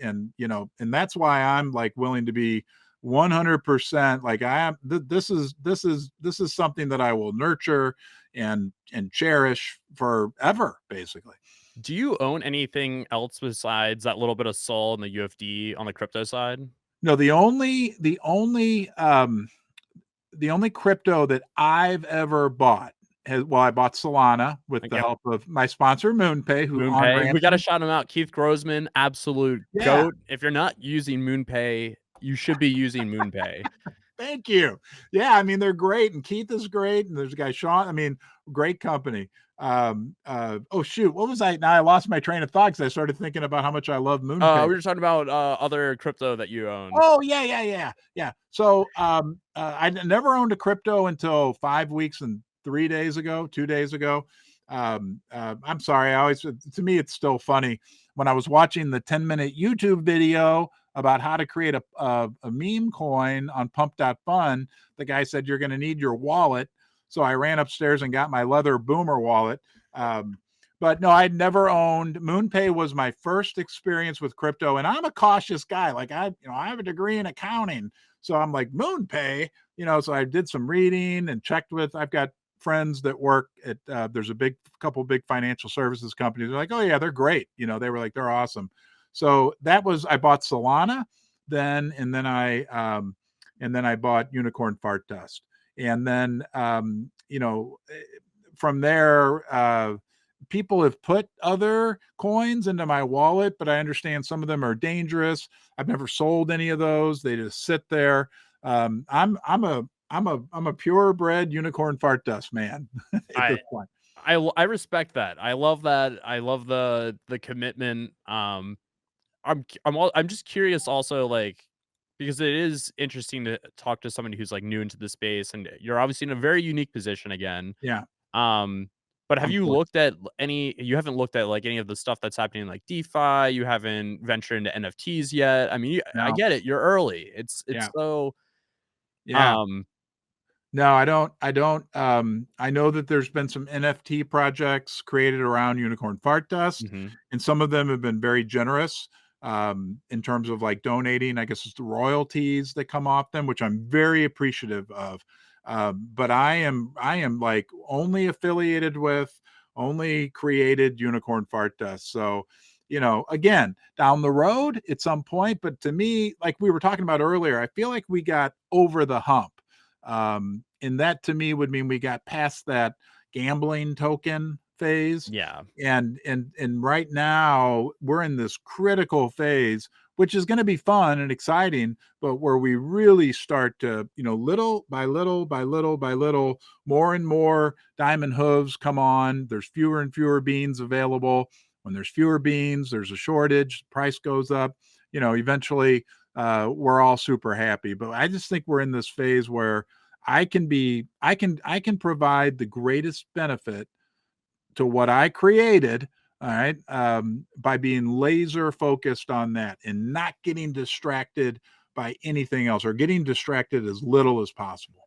that's why I'm like willing to be 100% like I am. This is something that I will nurture and cherish forever, basically. Do you own anything else besides that little bit of Sol and the UFD on the crypto side? No, the only crypto that I've ever bought I bought Solana with the Okay, help of my sponsor MoonPay, who on MoonPay. We got to ramping. shout him out. Keith Grossman, absolute Yeah, goat. If you're not using MoonPay, you should be using MoonPay. thank you. Yeah, I mean, they're great, and Keith is great, and there's a guy Sean. I mean, great company. Oh shoot, what was I? Now I lost my train of thought because I started thinking about how much I love MoonPay. We were talking about other crypto that you own. Oh, yeah, yeah, yeah, yeah. So, I never owned a crypto until 5 weeks and 3 days ago, 2 days ago. I'm sorry, I always to me, it's still funny when I was watching the 10-minute YouTube video about how to create a meme coin on Pump.Fun. The guy said, "You're gonna need your wallet." So I ran upstairs and got my leather Boomer wallet. But no, I'd never owned. MoonPay was my first experience with crypto, and I'm a cautious guy. Like, I have a degree in accounting, so I'm like, MoonPay. So I did some reading and checked with. I've got friends that work at. There's a couple big financial services companies. They're like, oh yeah, they're great. They were like, they're awesome. So I bought Solana, and then I bought Unicorn Fart Dust, and then from there. People have put other coins into my wallet, but I understand some of them are dangerous. I've never sold any of those. They just sit there. I'm a purebred unicorn fart dust man at I this point. I respect that. I love that. I love the commitment. I'm just curious also, like, because it is interesting to talk to somebody who's, like, new into the space, and you're obviously in a very unique position again. Yeah, Um, but have you looked unfortunately. at any you haven't looked at, like, any of the stuff that's happening, like DeFi, you haven't ventured into NFTs yet. I mean, I No. get it, you're early. It's Yeah. so, Yeah. um No, I know that there's been some NFT projects created around unicorn fart dust, mhm, and some of them have been very generous, in terms of, like, donating, I guess it's the royalties that come off them, which I'm very appreciative of. But I am, like, only affiliated with, only created unicorn fart dust. So, again, down the road at some point, but to me, like we were talking about earlier, I feel like we got over the hump. And that to me would mean we got past that gambling token phase. yeah. And right now we're in this critical phase, which is going to be fun and exciting, but where we really start to, little by little by little by little, more and more diamond hooves come on. There's fewer and fewer beans available. When there's fewer beans, there's a shortage, price goes up. Eventually, we're all super happy. But I just think we're in this phase where I can provide the greatest benefit to what I created, all right, by being laser focused on that and not getting distracted by anything else, or getting distracted as little as possible.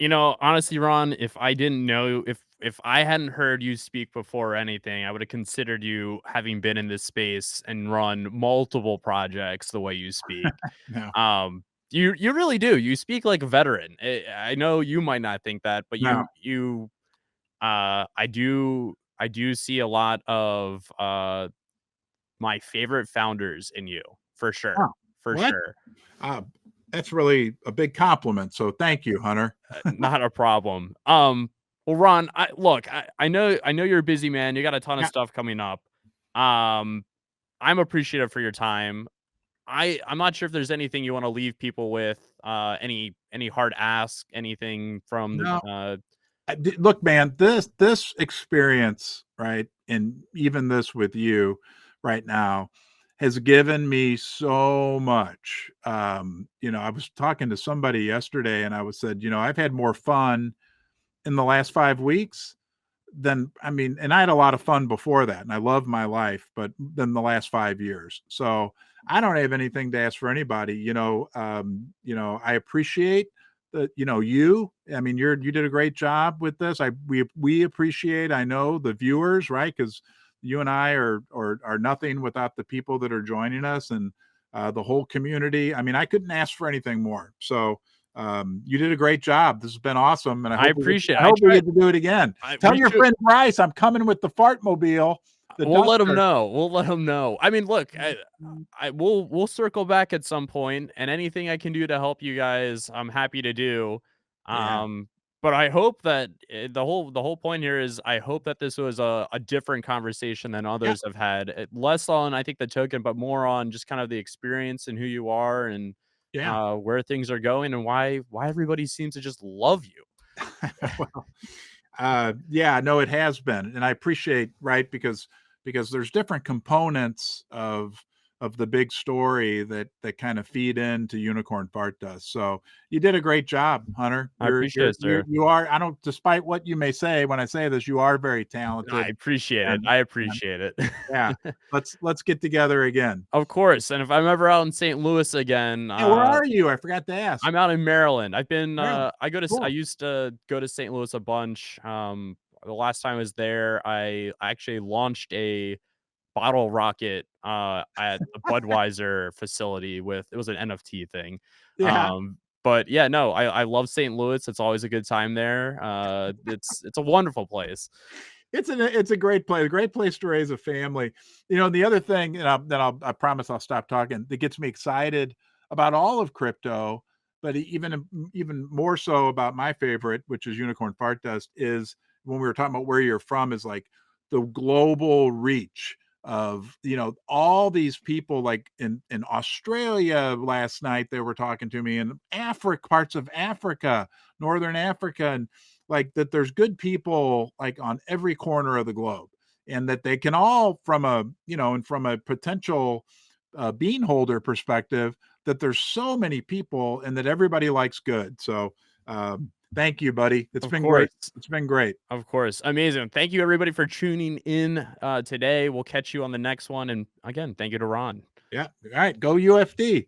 Honestly, Ron, if I didn't know if I hadn't heard you speak before anything, I would have considered you having been in this space and run multiple projects the way you speak. No, You really do. You speak like a veteran. I know you might not think that, but no. I do see a lot of my favorite founders in you, for sure, Oh, for what? sure. Uh, that's really a big compliment. So thank you, Hunter. Not a problem. Well, Ron, I know you're a busy man. You got a ton of Yeah, stuff coming up. Um, I'm appreciative for your time. I'm not sure if there's anything you want to leave people with. Any hard ask, anything from the no. Look, man, this experience, right, and even this with you right now, has given me so much. I was talking to somebody yesterday, and I was said, I've had more fun in the last 5 weeks than, I mean, and I had a lot of fun before that, and I love my life, but than the last 5 years. So I don't have anything to ask for anybody. I appreciate that. I mean, you did a great job with this. We appreciate. I know the viewers, right? Because you and I are nothing without the people that are joining us, and the whole community. I mean, I couldn't ask for anything more. So you did a great job. This has been awesome, and I appreciate. I I hope we try. get to do it again. Tell Me your too. friend Bryce I'm coming with the fart mobile, the We'll let them duster. know. We'll let them know. I mean, look, we'll circle back at some point, and anything I can do to help you guys, I'm happy to do. Yeah, Um, but I hope that the whole point here is I hope that this was a different conversation than yeah, others have had. Less on I think the token, but more on just kind of the experience and who you are and yeah. where things are going and why everybody seems to just love you. Well, yeah, no, it has been, and I appreciate, right, because there's different components of the big story that kind of feed into unicorn fart dust. So you did a great job, Hunter. I appreciate it, sir. You are. I don't. Despite what you may say when I say this, you are very I talented, appreciate it. and I and appreciate it. yeah, let's get together again. Of course, and if I'm ever out in St. Louis again, Yeah, where are you? I forgot to ask. I'm out in Maryland. Maryland. I Cool. used to go to St. Louis a bunch. The last time I was there, I actually launched a bottle rocket, at the Budweiser facility with it was an NFT thing. Yeah. But yeah, no, I love St. Louis. It's always a good time there. It's a wonderful place. It's a great place to raise a family. The other thing, and I promise I'll stop talking, that gets me excited about all of crypto, but even more so about my favorite, which is unicorn fart dust, is when we were talking about where you're from, is like the global reach of, all these people, like in Australia last night they were talking to me, in Africa, parts of Africa, northern Africa, and like that there's good people like on every corner of the globe, and that they can all, from a, and from a potential bean holder perspective, that there's so many people and that everybody likes good. So thank you, buddy. It's Of been great. course. It's been great. Of course. Amazing. Thank you everybody for tuning in today. We'll catch you on the next one. And again, thank you to Ron. Yeah. All right. Go UFD.